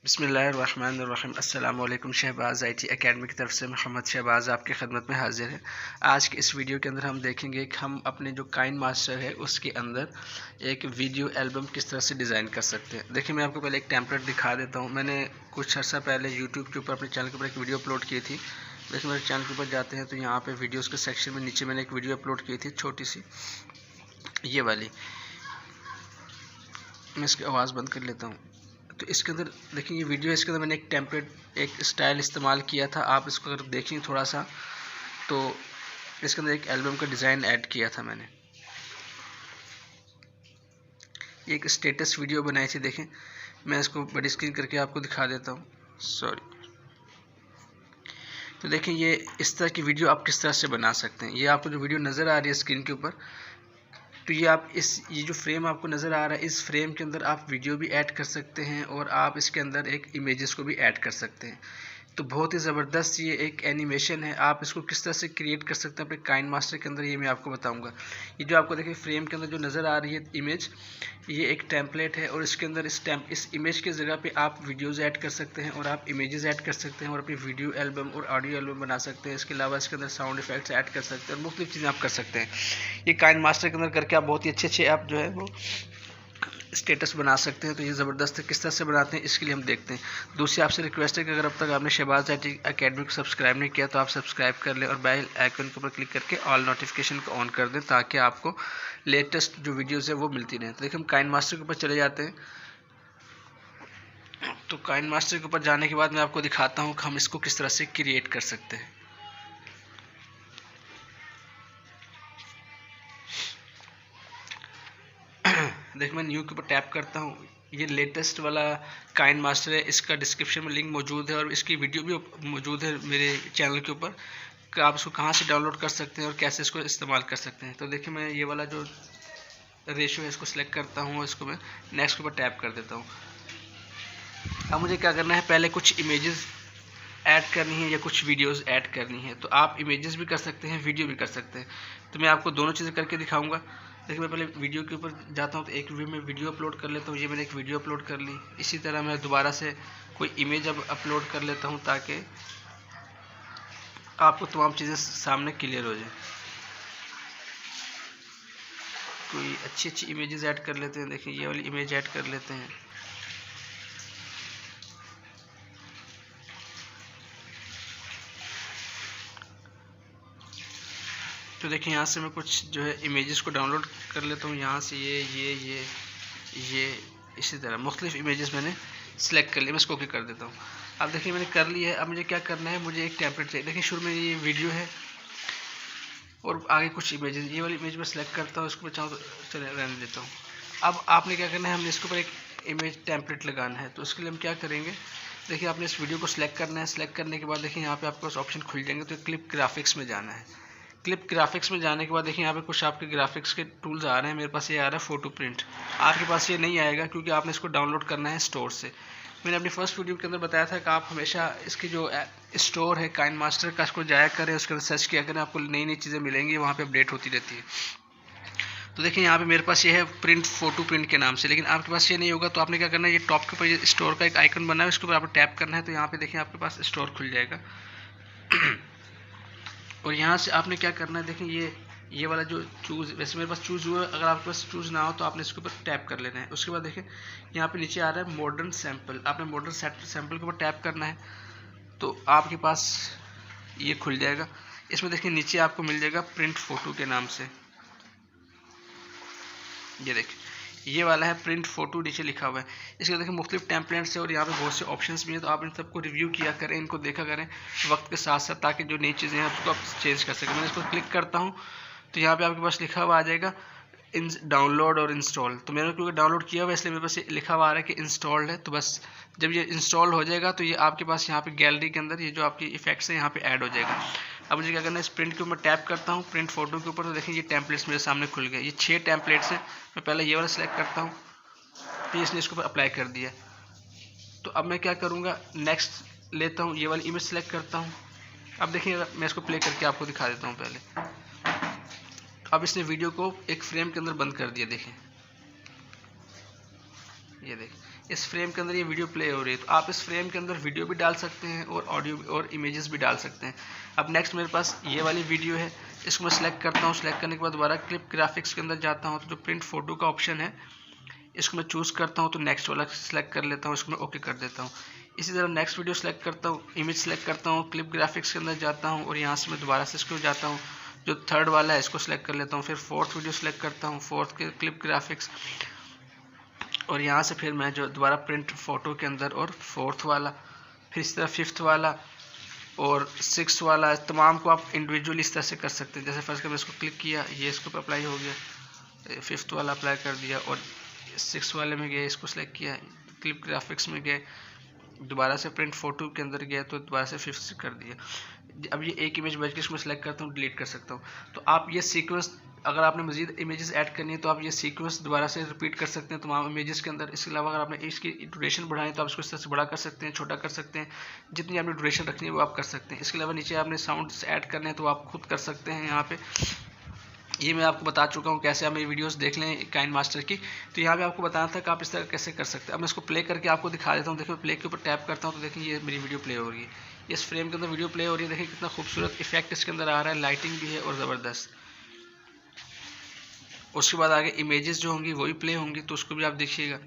बिस्मिल्लाहिर्रहमानिर्रहीम। अस्सलाम वालेकुम। शहबाज IT एकेडमी की तरफ से मोहम्मद शहबाज आपकी खदमत में हाजिर है। आज के इस वीडियो के अंदर हम देखेंगे कि हम अपने जो काइन मास्टर है उसके अंदर एक वीडियो एल्बम किस तरह से डिज़ाइन कर सकते हैं। देखिए, मैं आपको पहले एक टेम्पलेट दिखा देता हूँ। मैंने कुछ अर्सा पहले यूट्यूब के ऊपर अपने चैनल के ऊपर एक वीडियो अपलोड की थी। देखिए, मेरे चैनल के ऊपर जाते हैं तो यहाँ पर वीडियोज़ के सेक्शन में नीचे मैंने एक वीडियो अपलोड की थी, छोटी सी ये वाली। मैं इसकी आवाज़ बंद कर लेता हूँ। तो इसके अंदर देखिए, ये वीडियो, इसके अंदर मैंने एक टेम्पलेट, एक स्टाइल इस्तेमाल किया था। आप इसको अगर देखें थोड़ा सा, तो इसके अंदर एक एल्बम का डिज़ाइन ऐड किया था मैंने। एक स्टेटस वीडियो बनाई थी। देखें, मैं इसको बड़ी स्क्रीन करके आपको दिखा देता हूँ। सॉरी। तो देखें, ये इस तरह की वीडियो आप किस तरह से बना सकते हैं। ये आपको जो वीडियो नज़र आ रही है स्क्रीन के ऊपर, तो ये जो फ्रेम आपको नज़र आ रहा है, इस फ्रेम के अंदर आप वीडियो भी ऐड कर सकते हैं और आप इसके अंदर एक इमेजेस को भी ऐड कर सकते हैं। तो बहुत ही ज़बरदस्त ये एक एनिमेशन है। आप इसको किस तरह से क्रिएट कर सकते हैं अपने काइन मास्टर के अंदर, ये मैं आपको बताऊंगा। ये जो आपको देखिए फ्रेम के अंदर जो नज़र आ रही है इमेज, ये एक टेम्पलेट है और इसके अंदर इस इमेज की जगह पे आप वीडियोज़ ऐड कर सकते हैं और आप इमेजेस ऐड कर सकते हैं और अपनी वीडियो एल्बम और ऑडियो एल्बम बना सकते हैं। इसके अलावा इसके अंदर साउंड इफेक्ट्स ऐड कर सकते हैं और मुख्तलिफ चीज़ें आप कर सकते हैं। ये काइन मास्टर के अंदर करके आप बहुत ही अच्छे आप जो है वो स्टेटस बना सकते हैं। तो ये ज़बरदस्त है। किस तरह से बनाते हैं इसके लिए हम देखते हैं। दूसरी आपसे रिक्वेस्ट है कि अगर अब तक आपने शहबाज IT एकेडमी को सब्सक्राइब नहीं किया तो आप सब्सक्राइब कर लें और बेल आइकन के ऊपर क्लिक करके ऑल नोटिफिकेशन को ऑन कर दें, ताकि आपको लेटेस्ट जो वीडियोस है वो मिलती रहें। तो देखिए, हम काइन मास्टर के ऊपर चले जाते हैं। तो काइन मास्टर के ऊपर जाने के बाद मैं आपको दिखाता हूँ कि हम इसको किस तरह से क्रिएट कर सकते हैं। देखिए, मैं न्यू के ऊपर टैप करता हूँ। ये लेटेस्ट वाला काइन मास्टर है। इसका डिस्क्रिप्शन में लिंक मौजूद है और इसकी वीडियो भी मौजूद है मेरे चैनल के ऊपर कि आप इसको कहाँ से डाउनलोड कर सकते हैं और कैसे इसको इस्तेमाल कर सकते हैं। तो देखिए, मैं ये वाला जो रेशियो है इसको सिलेक्ट करता हूँ और इसको मैं नेक्स्ट के ऊपर टैप कर देता हूँ। अब मुझे क्या करना है, पहले कुछ इमेजेस ऐड करनी है या कुछ वीडियोस ऐड करनी है। तो आप इमेजेस भी कर सकते हैं, वीडियो भी कर सकते हैं। तो मैं आपको दोनों चीज़ें करके दिखाऊंगा। देखिए, मैं पहले वीडियो के ऊपर जाता हूँ तो एक में वीडियो अपलोड कर लेता हूँ। ये मैंने एक वीडियो अपलोड कर ली। इसी तरह मैं दोबारा से कोई इमेज अब अपलोड कर लेता हूँ ताकि आपको तमाम चीज़ें सामने क्लियर हो जाए। कोई अच्छी इमेजेस ऐड कर लेते हैं। देखिए, ये वाली इमेज ऐड कर लेते हैं। तो देखिए, यहाँ से मैं कुछ जो है इमेजेस को डाउनलोड कर लेता हूँ। यहाँ से ये इसी तरह मुख्तलिफ इमेजेस मैंने सेलेक्ट कर लिया। मैं इसको ओके कर देता हूँ। अब देखिए, मैंने कर लिया है। अब मुझे क्या करना है, मुझे एक टेम्पलेट चाहिए। देखिए, शुरू में ये वीडियो है और आगे कुछ इमेजेस। ये वाली इमेज में सेलेक्ट करता हूँ, इसको मैं चाहूँ तो चले रहने देता हूँ। अब आपने क्या करना है, हमने इसके ऊपर एक इमेज टेम्पलेट लगाना है। तो उसके लिए हम क्या करेंगे, देखिए, आपने इस वीडियो को सिलेक्ट करना है। सिलेक्ट करने के बाद देखिए, यहाँ पे आपके पास ऑप्शन खुल जाएंगे। तो क्लिप ग्राफिक्स में जाना है। क्लिप ग्राफिक्स में जाने के बाद देखिए, यहाँ पे कुछ आपके ग्राफिक्स के टूल्स आ रहे हैं। मेरे पास ये आ रहा है फोटो प्रिंट। आपके पास ये नहीं आएगा क्योंकि आपने इसको डाउनलोड करना है स्टोर से। मैंने अपनी फर्स्ट वीडियो के अंदर बताया था कि आप हमेशा इसकी जो स्टोर है काइन मास्टर का, इसको जाया करें, उसके अंदर सर्च किया करें, आपको नई नई चीज़ें मिलेंगी, वहाँ पे अपडेट होती रहती है। तो देखिए, यहाँ पे मेरे पास ये है प्रिंट, फोटो प्रिंट के नाम से। लेकिन आपके पास ये नहीं होगा तो आपने क्या करना है, ये टॉप के ऊपर ये स्टोर का एक आइकन बना है, उसके ऊपर आपको टैप करना है। तो यहाँ पे देखिए, आपके पास स्टोर खुल जाएगा। और यहाँ से आपने क्या करना है, देखिए, ये वाला जो चूज़, वैसे मेरे पास चूज़ हुआ है। अगर आपके पास चूज़ ना हो तो आपने इसके ऊपर टैप कर लेना है। उसके बाद देखिए, यहाँ पे नीचे आ रहा है मॉडर्न सैम्पल। आपने मॉडर्न सैम्पल के ऊपर टैप करना है तो आपके पास ये खुल जाएगा। इसमें देखिए, नीचे आपको मिल जाएगा प्रिंट फोटो के नाम से। ये देखिए, ये वाला है प्रिंट फोटो, नीचे लिखा हुआ है। इसके देखिए मुख्तलिफ टेम्पलेट्स है और यहाँ पे बहुत से ऑप्शंस भी हैं। तो आप इन सबको रिव्यू किया करें, इनको देखा करें वक्त के साथ साथ, ताकि जो नई चीज़ें हैं उसको आप चेंज कर सकें। मैं इसको क्लिक करता हूँ तो यहाँ पे आपके पास लिखा हुआ आ जाएगा इन डाउनलोड और इंस्टॉल। तो मैंने क्योंकि डाउनलोड किया हुआ है इसलिए मेरे पास लिखा हुआ आ रहा है कि इंस्टॉल्ड है। तो बस जब ये इंस्टॉल हो जाएगा तो ये आपके पास यहाँ पे गैलरी के अंदर ये जो आपकी इफेक्ट्स हैं यहाँ पे ऐड हो जाएगा। अब मुझे क्या करना है, इस प्रिंट के ऊपर टैप करता हूँ, प्रिंट फोटो के ऊपर। तो देखिए, ये टेम्पलेट्स मेरे सामने खुल गए। ये 6 टेम्पलेट्स हैं। मैं पहले ये वाला सिलेक्ट करता हूँ तो इसने इसके ऊपर अप्लाई कर दिया। तो अब मैं क्या करूँगा, नेक्स्ट लेता हूँ, ये वाली इमेज सेलेक्ट करता हूँ। अब देखिए, मैं इसको प्ले करके आपको दिखा देता हूँ पहले। अब इसने वीडियो को एक फ्रेम के अंदर बंद कर दिया। देखें, ये देखें, इस फ्रेम के अंदर ये वीडियो प्ले हो रही है, तो आप इस फ्रेम के अंदर वीडियो भी डाल सकते हैं और ऑडियो और इमेजेस भी डाल सकते हैं। अब नेक्स्ट मेरे पास ये वाली वीडियो है, इसको मैं सेलेक्ट करता हूँ। सेलेक्ट करने के बाद दोबारा क्लिप ग्राफिक्स के अंदर जाता हूँ, तो जो प्रिंट फोटो का ऑप्शन है इसको मैं चूज़ करता हूँ, तो नेक्स्ट वाला सेलेक्ट कर लेता हूँ, इसको मैं ओके कर देता हूँ। इसी तरह नेक्स्ट वीडियो सेलेक्ट करता हूँ, इमेज सेलेक्ट करता हूँ, क्लिप ग्राफिक्स के अंदर जाता हूँ और यहाँ से मैं दोबारा से इसको जाता हूँ, जो थर्ड वाला है इसको सेलेक्ट कर लेता हूँ। फिर फोर्थ वीडियो सेलेक्ट करता हूँ, फोर्थ के क्लिप ग्राफिक्स, और यहाँ से फिर मैं जो दोबारा प्रिंट फोटो के अंदर और फोर्थ वाला, फिर इस तरह फिफ्थ वाला और सिक्स वाला, तमाम को आप इंडिविजुअली इस तरह से कर सकते हैं। जैसे फर्स्ट का मैं इसको क्लिक किया, ये इसको अप्लाई हो गया, फिफ्थ वाला अप्लाई कर दिया और सिक्स वाले में गए, इसको सेलेक्ट किया, क्लिप ग्राफिक्स में गए, दोबारा से प्रिंट फोटो के अंदर गया तो दोबारा से फिफ्थ से कर दिया। अब ये एक इमेज बच के इसको सेलेक्ट करता हूँ, डिलीट कर सकता हूँ। तो आप ये सीक्वेंस, अगर आपने मजीद इमेजेस ऐड करनी है तो आप ये सीक्वेंस दोबारा से रिपीट कर सकते हैं तमाम इमेजेस के अंदर। इसके अलावा अगर आपने इसकी ड्यूरेशन बढ़ानी तो आप इसको इस तरह से बड़ा कर सकते हैं, छोटा कर सकते हैं, जितनी आपने ड्यूरेशन रखनी है वो आप कर सकते हैं। इसके अलावा नीचे आपने साउंड्स ऐड करने हैं तो आप खुद कर सकते हैं। यहाँ पे ये मैं आपको बता चुका हूँ कैसे आप मेरी वीडियोस देख लें काइनमास्टर की। तो यहाँ पे आपको बताना था कि आप इस तरह कैसे कर सकते हैं। अब मैं इसको प्ले करके आपको दिखा देता हूँ। देखिए प्ले के ऊपर टैप करता हूँ तो देखिए ये मेरी वीडियो प्ले हो रही है, इस फ्रेम के अंदर वीडियो प्ले हो रही है। देखिए कितना खूबसूरत इफेक्ट इसके अंदर आ रहा है, लाइटिंग भी है और ज़बरदस्त। उसके बाद आगे इमेजेस जो होंगी वही प्ले होंगी, तो उसको भी आप देखिएगा।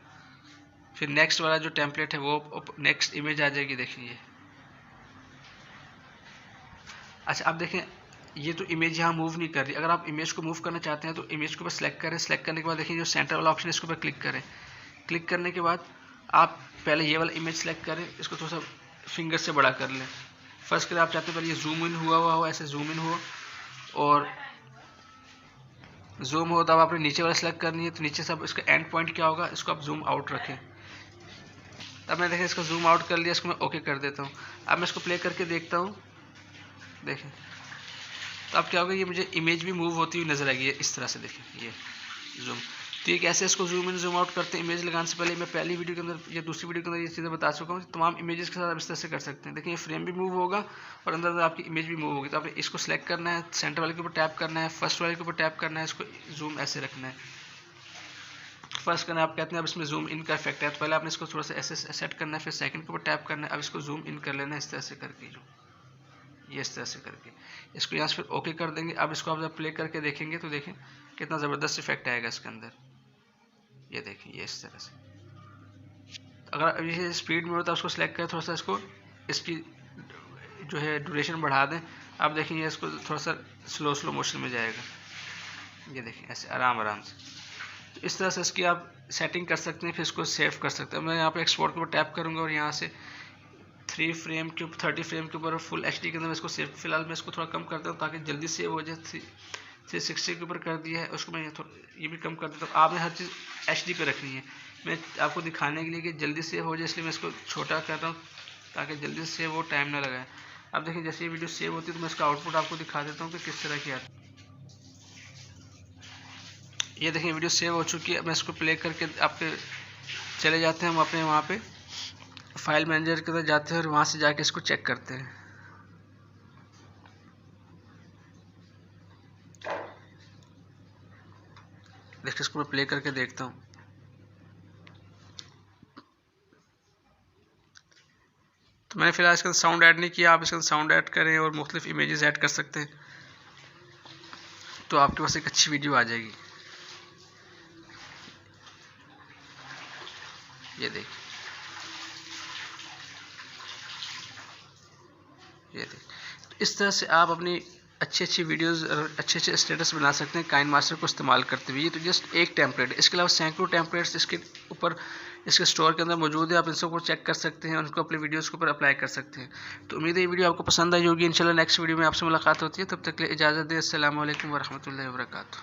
फिर नेक्स्ट वाला जो टेम्पलेट है वो नेक्स्ट इमेज आ जाएगी, देखिए। अच्छा अब देखें ये तो इमेज यहाँ मूव नहीं कर रही। अगर आप इमेज को मूव करना चाहते हैं तो इमेज को बस सेलेक्ट करें। सेलेक्ट करने के बाद देखिए जो सेंटर वाला ऑप्शन है इसके ऊपर क्लिक करें। क्लिक करने के बाद आप पहले ये वाला इमेज सेलेक्ट करें, इसको थोड़ा सा फिंगर से बड़ा कर लें। फर्स्ट करें आप चाहते हैं पहले ये जूम इन हुआ हो, ऐसे जूम इन हो और जूम हो, तब आपने नीचे वाला सेलेक्ट करनी है। तो नीचे से इसका एंड पॉइंट क्या होगा, इसको आप जूम आउट रखें। तब मैं देखें इसको जूम आउट कर लिया, इसको मैं ओके कर देता हूँ। अब मैं इसको प्ले करके देखता हूँ, देखें तो अब क्या होगा, ये मुझे इमेज भी मूव होती हुई नजर आएगी इस तरह से। देखिए ये जूम, तो ये कैसे इसको जूम इन जूम आउट करते हैं इमेज लगाने से पहले। मैं पहली वीडियो के अंदर या दूसरी वीडियो के अंदर ये चीज़ें बता चुका हूँ। तमाम इमेजेस के साथ आप इस तरह से कर सकते हैं। देखिए ये फ्रेम भी मूव होगा और अंदर अंदर आपकी इमेज भी मूव होगी। तो आपने इसको सेलेक्ट करना है, सेंटर वाले के ऊपर टैप करना है, फर्स्ट वाले के ऊपर टैप करना है, इसको जूम ऐसे रखना है। फर्स्ट करना है, आप कहते हैं अब इसमें जूम इन का इफेक्ट है तो पहले आपने इसको थोड़ा सा ऐसे सेट करना है, फिर सेकंड के ऊपर टैप करना है। अब इसको जूम इन कर लेना है इस तरह से करके, जो ये इस तरह से करके इसको यहाँ से फिर ओके कर देंगे। अब इसको आप जब प्ले करके देखेंगे तो देखें कितना ज़बरदस्त इफेक्ट आएगा इसके अंदर। ये देखें ये इस तरह से। अगर ये स्पीड में हो तो उसको सेलेक्ट करें, थोड़ा सा इसको इसकी जो है ड्यूरेशन बढ़ा दें। अब देखें ये इसको थोड़ा सा स्लो मोशन में जाएगा। ये देखें ऐसे आराम आराम से। तो इस तरह से इसकी आप सेटिंग कर सकते हैं, फिर इसको सेव कर सकते हैं। मैं यहाँ पे एक्सपोर्ट के ऊपर टैप करूँगा और यहाँ से 30 फ्रेम के ऊपर फुल HD के अंदर मैं इसको सेव, फिलहाल मैं इसको थोड़ा कम करता हूँ ताकि जल्दी सेव हो जाए। 360 के ऊपर कर दिया है, उसको मैं ये भी कम कर देता हूँ। आपने हर चीज़ HD पे रखनी है। मैं आपको दिखाने के लिए कि जल्दी सेव हो जाए इसलिए मैं इसको छोटा कर रहा हूँ ताकि जल्दी से सेव हो, टाइम ना लगाए। अब देखिए जैसे ये वीडियो सेव होती है तो मैं इसका आउटपुट आपको दिखा देता हूँ कि किस तरह की आता है। ये देखिए वीडियो सेव हो चुकी है। मैं इसको प्ले करके आपके चले जाते हैं हम अपने वहाँ पे फाइल मैनेजर के अंदर जाते हैं और वहाँ से जाके इसको चेक करते हैं। देखिए इसको मैं प्ले करके देखता हूँ। तो मैंने फिलहाल इसके अंदर साउंड ऐड नहीं किया, आप इसके अंदर साउंड ऐड करें और मुख्तलिफ इमेजेस ऐड कर सकते हैं तो आपके पास एक अच्छी वीडियो आ जाएगी। ये देखिए तो इस तरह से आप अपनी अच्छी वीडियोस और अच्छे स्टेटस बना सकते हैं काइनमास्टर को इस्तेमाल करते हुए। ये तो जस्ट एक टेम्पलेट है, इसके अलावा सैकड़ों टेम्पलेट्स इसके ऊपर इसके स्टोर के अंदर मौजूद है। आप इन सबको चेक कर सकते हैं और उनको अपने वीडियोस के ऊपर अप्लाई कर सकते हैं। तो उम्मीद है ये वीडियो आपको पसंद आई होगी। इंशाल्लाह नेक्स्ट वीडियो में आपसे मुलाकात होती है, तब तक के लिए इजाज़त दें। अस्सलामु अलैकुम वरहमतुल्लाहि वबरकातुहू।